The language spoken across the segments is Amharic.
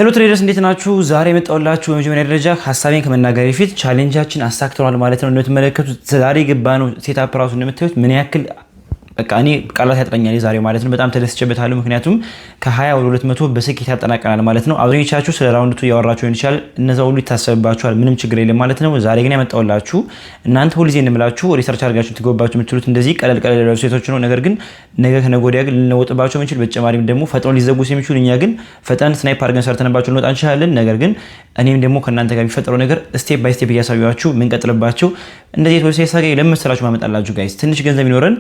ሄሎ ትሬደርስ እንዴት ናችሁ? ዛሬ የመጣሁላችሁ በመጀመሪያ ደረጃ ሀሳቤን ከመናገር በፊት ቻሌንጃችን አሳክተናል ማለት ነው። እንደምትመለከቱት ዛሬ ገባነው ሴትአፕ ራሱ እንደምታዩት ምን ያክል በቃ እኔ ቃላት ያጥረኛል ዛሬ ማለት ነው። በጣም ተደስቼበታለሁ ምክንያቱም ከ20 ወደ 200 በስኬት ያጠናቀናል ማለት ነው። አብዛኞቻችሁ ስለ ራውንድ 2 ያወራችሁ ይችላል እነዛ ሁሉ ይታሰብባችኋል፣ ምንም ችግር የለም ማለት ነው። ዛሬ ግን ያመጣሁላችሁ እናንተ ሁሉ ጊዜ እንደምላችሁ ሪሰርች አድርጋችሁ ትገባችሁ የምትሉት እንደዚህ ቀለል ያሉ ሴቶች ነው። ነገር ግን ነገ ከነገ ወዲያ ግን ልንወጥባቸው የምንችል በተጨማሪም ደግሞ ፈጥኖ ሊዘጉ የሚችሉ እኛ ግን ፈጠን ስናይፕ አድርገን ሰርተንባቸው ልንወጣ እንችላለን። ነገር ግን እኔም ደግሞ ከእናንተ ጋር የሚፈጠረው ነገር ስቴፕ ባይ ስቴፕ እያሳያችሁ ምን ቀጥልባቸው እንደዚህ ዌብሳይት ሳገኝ ለምትሰራችሁ ማመጣላችሁ ጋይስ ትንሽ ገንዘብ ይኖረን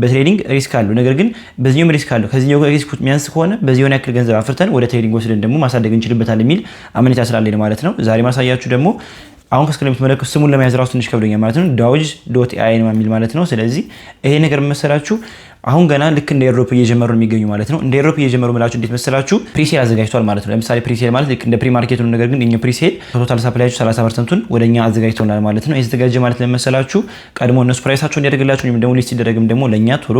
በትሬዲንግ ሪስክ አለው። ነገር ግን በዚህኛው ሪስክ አለው ከዚህኛው ሪስክ የሚያንስ ከሆነ በዚህኛው ያክል ገንዘብ አፍርተን ወደ ትሬዲንግ ወስደን ደግሞ ማሳደግ እንችልበታል የሚል አመኔታ ስላለኝ ማለት ነው። ዛሬ ማሳያችሁ ደግሞ አሁን ከስክሪን የምትመለከቱ ስሙን ለመያዝ ራሱ ትንሽ ከብዶኛል ማለት ነው። doge.ai ነው የሚል ማለት ነው። ስለዚህ ይሄ ነገር መሰላችሁ አሁን ገና ልክ እንደ ኤሮፕ እየጀመሩ የሚገኙ ማለት ነው። እንደ ኤሮፕ እየጀመሩ ማለት እንዴት መሰላችሁ ፕሪሴል አዘጋጅቷል ማለት ነው። ለምሳሌ ፕሪሴል ማለት ልክ እንደ ፕሪ ማርኬቱ ነው። ነገር ግን እኛ ፕሪሴል ቶታል ሰፕላይቱ 30%ን ወደኛ አዘጋጅተውናል ማለት ነው። የተዘጋጀ ማለት ለመሰላችሁ ቀድሞ እነሱ ፕራይሳቸውን እንዲያደርግላችሁ ወይም ደግሞ ሊስት ይደረግም ደግሞ ለኛ ቶሎ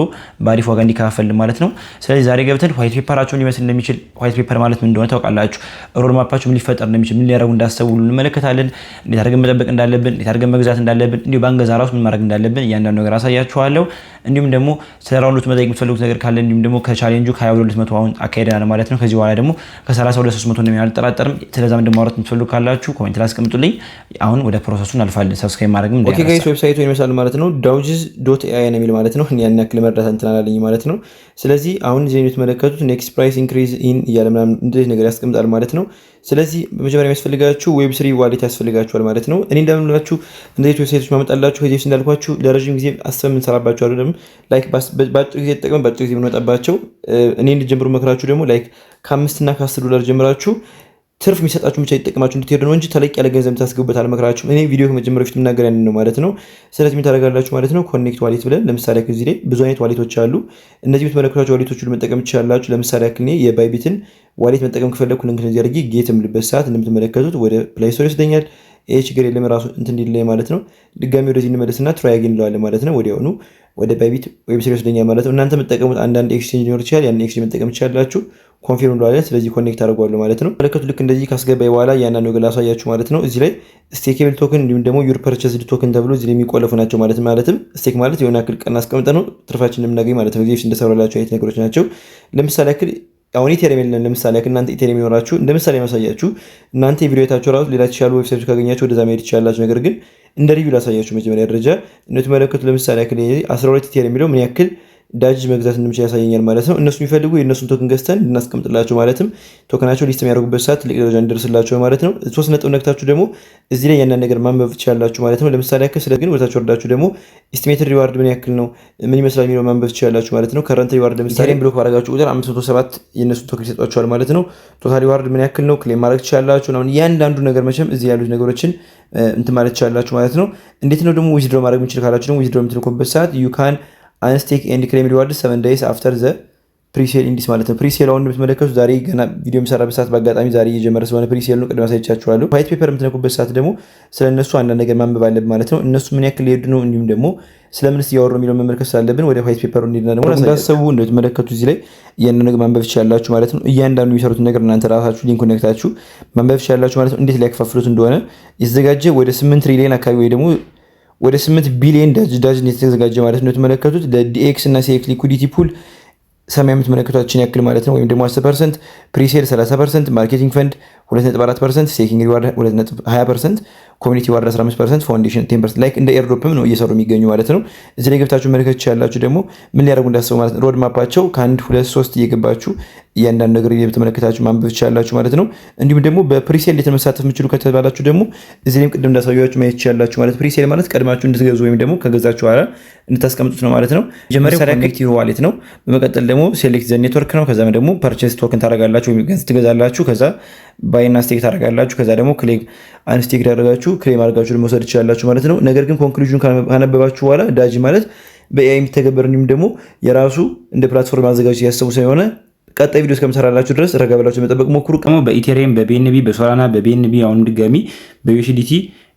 ባሪፍ ዋጋ እንዲከፋፈል ማለት ነው። ስለዚህ ዛሬ ገብተን ዋይት ፔፐራቸውን ሊመስል እንደሚችል ዋይት ፔፐር ማለት ምን እንደሆነ ታውቃላችሁ። ሮድ ማፓቸው ምን ሊፈጠር እንደሚችል ምን ሊያደርጉ እንዳሰቡ እንመለከታለን። እንዴት አድርገን መጠበቅ እንዳለብን፣ እንዴት አድርገን መግዛት እንዳለብን፣ እንዲሁ ባንገዛ ራሱ ምን ማድረግ እንዳለብን እያንዳንዱ ነገር አሳያችኋለሁ። እንዲሁም ደግሞ ስለ ራውንዶች መጠየቅ የምትፈልጉት ነገር ካለ እንዲሁም ደግሞ ከቻሌንጁ ከ20 ወደ 200 አሁን አካሄደናል ማለት ነው። ከዚህ በኋላ ደግሞ ከ30 ወደ 300 እንደሚሆን አልጠራጠርም። ስለዛም ደግሞ ማውራት የምትፈልጉ ካላችሁ ኮሜንት ላይ አስቀምጡልኝ። አሁን ወደ ፕሮሰሱ እናልፋለን። ሰብስክራይብ ማድረግም ኦኬ ጋይስ ዌብሳይቱ ይመስላል ማለት ነው። doge.ai ነው የሚል ማለት ነው። ያን ያክል መረዳት እንትናላለኝ ማለት ነው። ስለዚህ አሁን እዚህ የምትመለከቱት ኔክስት ፕራይስ ኢንክሪዝ ኢን እያለ ምናምን እንደዚህ ነገር ያስቀምጣል ማለት ነው። ስለዚህ በመጀመሪያ የሚያስፈልጋችሁ ዌብ3 ዋሌት ያስፈልጋችኋል ማለት ነው። እኔ እንደምንላችሁ እንደዚህ ዌብሳይቶች ማመጣላችሁ ከዚህ እንዳልኳችሁ ለረጅም ጊዜ አስበን እንሰራባቸው አይደለም። ላይክ ባጭር ጊዜ ተጠቅመን ባጭር ጊዜ የምንወጣባቸው እኔ እንድጀምሩ መክራችሁ ደግሞ ላይክ ከ5 እና ከ10 $10 ጀምራችሁ ትርፍ የሚሰጣችሁ ብቻ ይጠቅማችሁ እንድትሄዱ ነው እንጂ ተለቅ ያለ ገንዘብ ታስገቡበት አልመክራችሁ። እኔ ቪዲዮ ከመጀመሪያ በፊት የምናገር ያንን ነው ማለት ነው። ስለዚህ ምን ታደርጋላችሁ ማለት ነው ኮኔክት ዋሌት ብለን ለምሳሌ ከዚህ ላይ ብዙ አይነት ዋሌቶች አሉ። እነዚህ የምትመለከቷቸው ዋሌቶች ሁሉ መጠቀም ትችላላችሁ። ለምሳሌ ያክል እኔ የባይቢትን ዋሌት መጠቀም ከፈለኩ ሊንክ እንደዚህ አድርጌ ጌት የምልበት ሰዓት እንደምትመለከቱት ወደ ፕሌይ ስቶር ይወስደኛል። ይሄ ችግር የለም ራሱ እንትን እንዲለኝ ማለት ነው። ድጋሚ ወደዚህ እንመለስና ትራይ አገኝ እንለዋለን ማለት ነው። ወዲያውኑ ወደ ባይቢት ዌብሳይት ይወስደኛል ማለት ነው። እናንተ የምትጠቀሙት አንዳንድ ኤክስቼንጅ ሊኖር ይችላል። ያን ኤክስቼንጅ መጠቀም ትችላላችሁ። ኮንፊርም እንለዋለን። ስለዚህ ኮኔክት አድርጓለሁ ማለት ነው። መለከቱ ልክ እንደዚህ ካስገባይ በኋላ ያንን ነው ላሳያችሁ ማለት ነው። እዚህ ላይ ስቴኬብል ቶክን እንዲሁም ደግሞ ዩር ፐርቸስድ ቶክን ተብሎ እዚህ ላይ የሚቆለፉ ናቸው ማለት ማለትም ስቴክ ማለት የሆነ ያክል ቀን አስቀምጠ ነው ትርፋችን የምናገኝ ማለት ነው። እዚህ እንደሰራላችሁ አይነት ነገሮች ናቸው። ለምሳሌ ያክል አሁን ኢቴሪየም የለም። ለምሳሌ ያክል እናንተ ኢቴሪየም ይኖራችሁ እንደ ምሳሌ ማሳያችሁ እናንተ የቪዲዮ ታችሁ ራሱ ሌላ ተሻሉ ዌብሳይቶች ካገኛችሁ ወደዛ መሄድ ትችላላችሁ። ነገር ግን እንደ ሪቪው ላሳያችሁ መጀመሪያ ደረጃ እንደተመለከቱ ለምሳሌ ያክል 12 ኢቴሪየም የሚለው ምን ያክል ዳጅ መግዛት እንደምችል ያሳየኛል ማለት ነው። እነሱ የሚፈልጉ የእነሱን ቶክን ገዝተን እንድናስቀምጥላቸው ማለትም ቶከናቸው ሊስት የሚያደርጉበት ሰዓት ትልቅ ደረጃ እንደርስላቸው ማለት ነው። 3 ነጥብ ነክታችሁ ደግሞ እዚህ ላይ ያንን ነገር ማንበብ ትችላላችሁ ማለት ነው። ለምሳሌ ያክል ስለ ግን ወደታችሁ ወርዳችሁ ደግሞ ኤስቲሜትድ ሪዋርድ ምን ያክል ነው ምን ይመስላል የሚለው ማንበብ ትችላላችሁ ማለት ነው። ከረንት ሪዋርድ ለምሳሌ ብሎክ ባረጋችሁ ቁጥር 507 የእነሱን ቶክን ይሰጧችኋል ማለት ነው። ቶታል ሪዋርድ ምን ያክል ነው ክሌም ማድረግ ትችላላችሁ ነው። ያንዳንዱ ነገር መቼም እዚህ ያሉት ነገሮችን እንትን ማለት ትችላላችሁ ማለት ነው። እንዴት ነው ደግሞ ዊዝድሮ ማድረግ የምችል ካላችሁ ደግሞ ዊዝድሮ የምትልኩበት ሰዓት ዩ ካን አንስቴክ ኤንድ ክሌም ሪዋርድ 7 days after the ፕሪሴል ኢንዲስ ማለት ነው። ፕሪሴል አሁን የምትመለከቱት ዛሬ ገና ቪዲዮ የምሰራበት ሰዓት በአጋጣሚ ዛሬ እየጀመረ ስለሆነ ፕሪሴል ነው ቅድም አሳይቻችኋለሁ። ዋይት ፔፐር የምትነኩበት ሰዓት ደግሞ ስለነሱ አንዳንድ ነገር ማንበብ አለብን ማለት ነው። እነሱ ምን ያክል ሊሄዱ ነው እንዲሁም ደግሞ ስለምንስ እያወሩ የሚለው መመልከት ስላለብን ወደ ዋይት ፔፐሩ እንዲና ደግሞ እንዳሰቡ እንደምትመለከቱት እዚህ ላይ ያንን ነገር ማንበብ ትችላላችሁ ማለት ነው። እያንዳንዱ የሚሰሩትን ነገር እናንተ ራሳችሁ ሊንክ ኮኔክታችሁ ማንበብ ትችላላችሁ ማለት ነው። እንዴት ሊያከፋፍሉት እንደሆነ የተዘጋጀ ወደ 8 ትሪሊየን አካባቢ ወይ ደግሞ ወደ 8 ቢሊዮን ዳጅ የተዘጋጀ ማለት ነው። የተመለከቱት ለዲኤክስ እና ሲኤክስ ሊኩዲቲ ፑል ሰማይ የምትመለከቷችን ያክል ማለት ነው። ወይም ደግሞ 10% ፕሪሴል 30% ማርኬቲንግ ፈንድ 2.4% ስቴኪንግ ሪዋርድ 2.20% ኮሚኒቲ ዋርድ 15% ፋውንዴሽን 10% ላይክ እንደ ኤርድሮፕም ነው እየሰሩ የሚገኙ ማለት ነው። እዚህ ላይ ገብታችሁ መለከት ትችላላችሁ። ደግሞ ምን ሊያደርጉ እንዳሰቡ ማለት ነው። ሮድ ማፓቸው ከ1 2 3 እየገባችሁ እያንዳንዱ ነገር እየተመለከታችሁ ማንበብ ትችላላችሁ ማለት ነው። እንዲሁም ደግሞ በፕሪሴል የተመሳተፍ የምችሉ ከተባላችሁ ደግሞ እዚህ ላይም ቅድም እንዳሳያችሁ ማየት ትችላላችሁ ማለት ፕሪሴል ማለት ቀድማችሁ እንድትገዙ ወይም ደግሞ ከገዛችሁ በኋላ እንድታስቀምጡት ነው ማለት ነው። መጀመሪያ ኮኔክት ዩር ዋሌት ነው። በመቀጠል ደግሞ ሴሌክት ዘ ኔትወርክ ነው። ከዛ ደግሞ ፐርቼስ ቶክን ታደርጋላችሁ ወይም ገንዘብ ትገዛላችሁ። ከዛ ባይና ስቴክ ታደርጋላችሁ። ከዛ ደግሞ ክሌም አንስቴክ ታደርጋችሁ ክሌም አድርጋችሁ መውሰድ ትችላላችሁ ማለት ነው። ነገር ግን ኮንክሉዥን ካነበባችሁ በኋላ ዳጅ ማለት በኤአይ የሚተገበር እንዲሁም ደግሞ የራሱ እንደ ፕላትፎርም አዘጋጅ ያሰቡ ስለሆነ ቀጣይ ቪዲዮ እስከምሰራላችሁ ድረስ ረጋ ብላችሁ መጠበቅ ሞክሩ። በኢቴሪየም በቢኤንቢ በሶላና በቢኤንቢ አሁን ድጋሚ በዩኤስዲቲ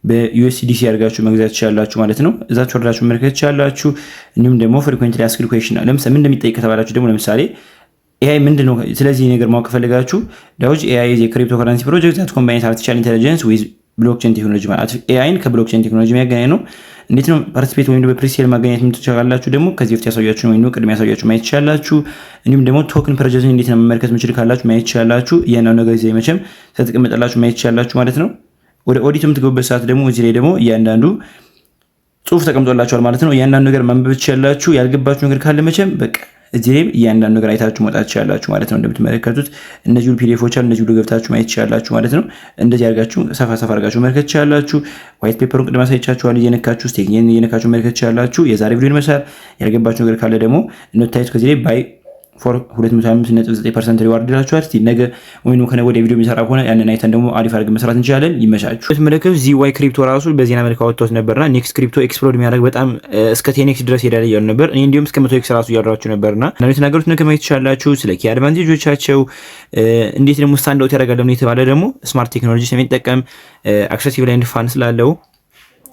በዩኤስዲሲ አድርጋችሁ መግዛት ትችላላችሁ ማለት ነው። እዛችሁ ወርዳችሁ መመልከት ትችላላችሁ። እንዲሁም ደግሞ ፍሪኩዌንትሊ አስክድ ኩዌስችን ለምሳሌ ምን እንደሚጠይቅ ከተባላችሁ ደግሞ ለምሳሌ ኤአይ ምንድን ነው? ስለዚህ ነገር ማወቅ ከፈለጋችሁ ዳውጅ ኤአይ ኢዝ ክሪፕቶ ከረንሲ ፕሮጀክት ዛት ኮምባይንስ አርቲፊሻል ኢንተለጀንስ ዊዝ ብሎክቼን ቴክኖሎጂ ማለት ኤአይን ከብሎክቼን ቴክኖሎጂ የሚያገናኝ ነው። እንዴት ነው ፓርቲሲፔት ወይም በፕሪሴል ማገናኘት የምትችላላችሁ ደግሞ ከዚህ በፊት ያሳያችሁ ነው ወይም ቅድሚያ ያሳያችሁ ማየት ትችላላችሁ። እንዲሁም ደግሞ ቶክን ፐርቼዝን እንዴት ነው መመልከት የምትችል ካላችሁ ማየት ትችላላችሁ። እያንዳንዱ ነገር እዚህ መቼም ተጠቅመጣላችሁ ማየት ትችላላችሁ ማለት ነው። ወደ ኦዲት የምትገቡበት ሰዓት ደግሞ እዚህ ላይ ደግሞ እያንዳንዱ ጽሁፍ ተቀምጦላችኋል ማለት ነው። እያንዳንዱ ነገር ማንበብ ትችላላችሁ። ያልገባችሁ ነገር ካለ መቼም በቃ እዚህ ላይ እያንዳንዱ ነገር አይታችሁ መውጣት ትችላላችሁ ማለት ነው። እንደምትመለከቱት እነዚህ ሁሉ ፒዲኤፎች አሉ። እነዚህ ሁሉ ገብታችሁ ማየት ትችላላችሁ ማለት ነው። እንደዚህ አድርጋችሁ ሰፋ አድርጋችሁ መመልከት ትችላላችሁ። ዋይት ፔፐሩን ቅድም አሳይቻችኋል። እየነካችሁ ስቴክኒን እየነካችሁ መመልከት ትችላላችሁ። የዛሬ ቪዲዮ ይመስላል። ያልገባችሁ ነገር ካለ ደግሞ እንደምታዩት ከዚህ ላይ ባይ ፎር 205.9% ሪዋርድ ይላችኋል። እስቲ ነገ ወይም ከነገ ወዲያ ቪዲዮ የሚሰራ ከሆነ ያንን አይተን ደግሞ አሪፍ አድርገን መስራት እንችላለን። ይመቻችሁ። በተመለከቱ ዚዋይ ክሪፕቶ ራሱ በዜና መልክ አወጥተውት ነበርና ኔክስት ክሪፕቶ ኤክስፕሎድ የሚያደርግ በጣም እስከ 10x ድረስ ሄዳል እያሉ ነበር። እኔ እንዲሁም እስከ 100x ራሱ እያወራችሁ ነበርና እና የተናገሩት ነገር ማየት ትችላላችሁ። ስለ ኪ አድቫንቴጆቻቸው እንዴት ደግሞ ስታንድ አውት ያደርጋል ደግሞ የተባለ ደግሞ ስማርት ቴክኖሎጂ ስለሚጠቀም አክሰሲብል ኤንድ ፋን ስላለው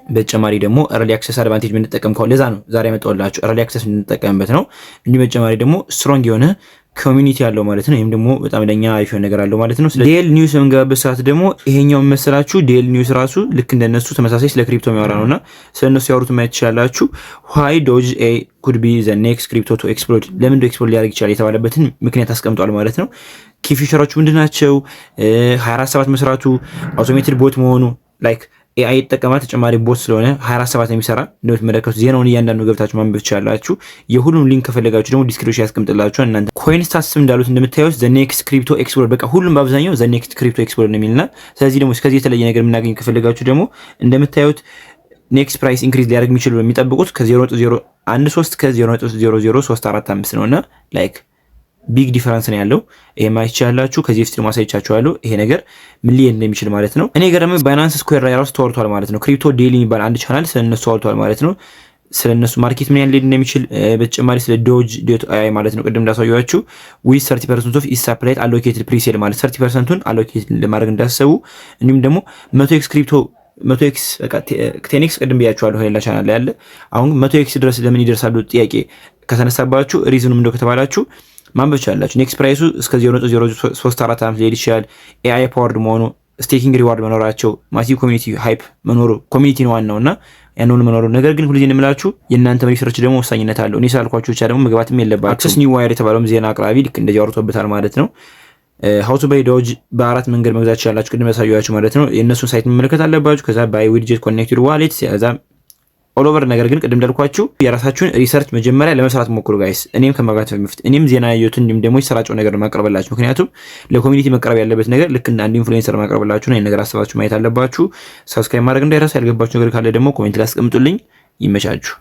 በተጨማሪ ደግሞ early access advantage የምንጠቀም ከሆነ ለዛ ነው ዛሬ ያመጣሁላችሁ early access የምንጠቀምበት ነው። እንዲህ በተጨማሪ ደግሞ ስትሮንግ የሆነ ኮሚኒቲ ያለው ማለት ነው። ይሄም ደግሞ በጣም ለኛ አሪፍ ነገር አለው ማለት ነው። ዴል ኒውስ የምንገባበት ሰዓት ደግሞ ይሄኛው መሰላችሁ ዴል ኒውስ ራሱ ልክ እንደነሱ ተመሳሳይ ስለ ክሪፕቶ የሚያወራ ነውና ስለነሱ ያወሩት ማየት ትችላላችሁ። why doge a could be the next crypto to explode ለምን ኤክስፕሎድ ሊያደርግ ይችላል የተባለበትን ምክንያት አስቀምጧል ማለት ነው። ኪ ፊቸሮቹ ምንድናቸው? 24/7 መስራቱ፣ አውቶሜትድ ቦት መሆኑ ላይክ ኤአይ ይጠቀማል ተጨማሪ ቦት ስለሆነ 24/7 የሚሰራ እንደምትመለከቱት ዜናውን እያንዳንዱ ገብታችሁ ማንበብ ትችላላችሁ። የሁሉም ሊንክ ከፈለጋችሁ ደግሞ ዲስክሪፕሽን ያስቀምጥላችኋል። እናንተ ኮይን ስታትስ እንዳሉት እንደምታዩት ዘ ኔክስት ክሪፕቶ ኤክስፕሎድ በቃ ሁሉም በአብዛኛው ዘ ኔክስት ክሪፕቶ ኤክስፕሎድ ነው የሚልና ስለዚህ ደግሞ ከዚህ የተለየ ነገር የምናገኝ ከፈለጋችሁ ደግሞ እንደምታዩት ኔክስት ፕራይስ ኢንክሪዝ ሊያደርግ የሚችሉ የሚጠብቁት ከ0.013 ከ0.00345 ነውና ላይክ ቢግ ዲፈረንስ ነው ያለው። ይሄ ማየት ይችላልላችሁ። ከዚህ በፊት ማሳይቻችኋለሁ ይሄ ነገር ምን ሊሄድ እንደሚችል ማለት ነው። እኔ ገረመ ባይናንስ ስኩዌር ላይ ራሱ ተወርቷል ማለት ነው። ክሪፕቶ ዴይሊ የሚባል አንድ ቻናል ስለነሱ ተወርቷል ማለት ነው። ስለነሱ ማርኬት ምን ያህል ሊሄድ እንደሚችል በተጨማሪ ስለ doge.ai ማለት ነው ቅድም እንዳሳየኋችሁ with 30% of its supply allocated pre-sale ማለት 30%ን allocated ለማድረግ እንዳሰቡ እንዲሁም ደግሞ 100x ክሪፕቶ 100x በቃ 10x ቅድም ብያችኋለሁ ሌላ ቻናል ላይ ያለ አሁን 100x ድረስ ለምን ይደርሳሉ ጥያቄ ከተነሳባችሁ ሪዝኑ ምንድነው ከተባላችሁ ማንበብ ይችላልላችሁ። ኔክስት ፕራይሱ እስከ 0.0345 ሊሄድ ይችላል። ኤአይ ፓወርድ መሆኑ፣ ስቴኪንግ ሪዋርድ መኖራቸው፣ ማሲቭ ኮሚኒቲ ሃይፕ መኖሩ ኮሚኒቲ ነው ዋናውና ያንኑ መኖሩ። ነገር ግን ሁልጊዜ እንደምላችሁ የእናንተ ሪሰርች ደግሞ ወሳኝነት አለው። እኔ ሳልኳችሁ ብቻ ደግሞ መግባትም የለባችሁ። አክሰስ ኒው ዋይር የተባለውም ዜና አቅራቢ ልክ እንደዚህ አውርቶበታል ማለት ነው። how to buy doge በአራት መንገድ መግዛት ይችላልላችሁ ቅድም ያሳየኋችሁ ማለት ነው። የእነሱን ሳይት መመልከት አለባችሁ። ከዛ ባይ ዊድጀት ኮኔክትድ ዋሌት ከዛ ኦል ኦቨር ነገር ግን ቅድም እንዳልኳችሁ የራሳችሁን ሪሰርች መጀመሪያ ለመስራት ሞክሩ ጋይስ። እኔም ከማጋት በፊት እኔም ዜና ያየሁትን እንዲሁም ደግሞ የተሰራጨው ነገር ማቅረብላችሁ። ምክንያቱም ለኮሚኒቲ መቅረብ ያለበት ነገር ልክ እንደ አንድ ኢንፍሉዌንሰር ማቅረብላችሁ ነው። ይሄን ነገር አስባችሁ ማየት አለባችሁ። ሰብስክራይብ ማድረግ እንዳይረሳ። ያልገባችሁ ነገር ካለ ደግሞ ኮሜንት ላይ አስቀምጡልኝ። ይመቻችሁ።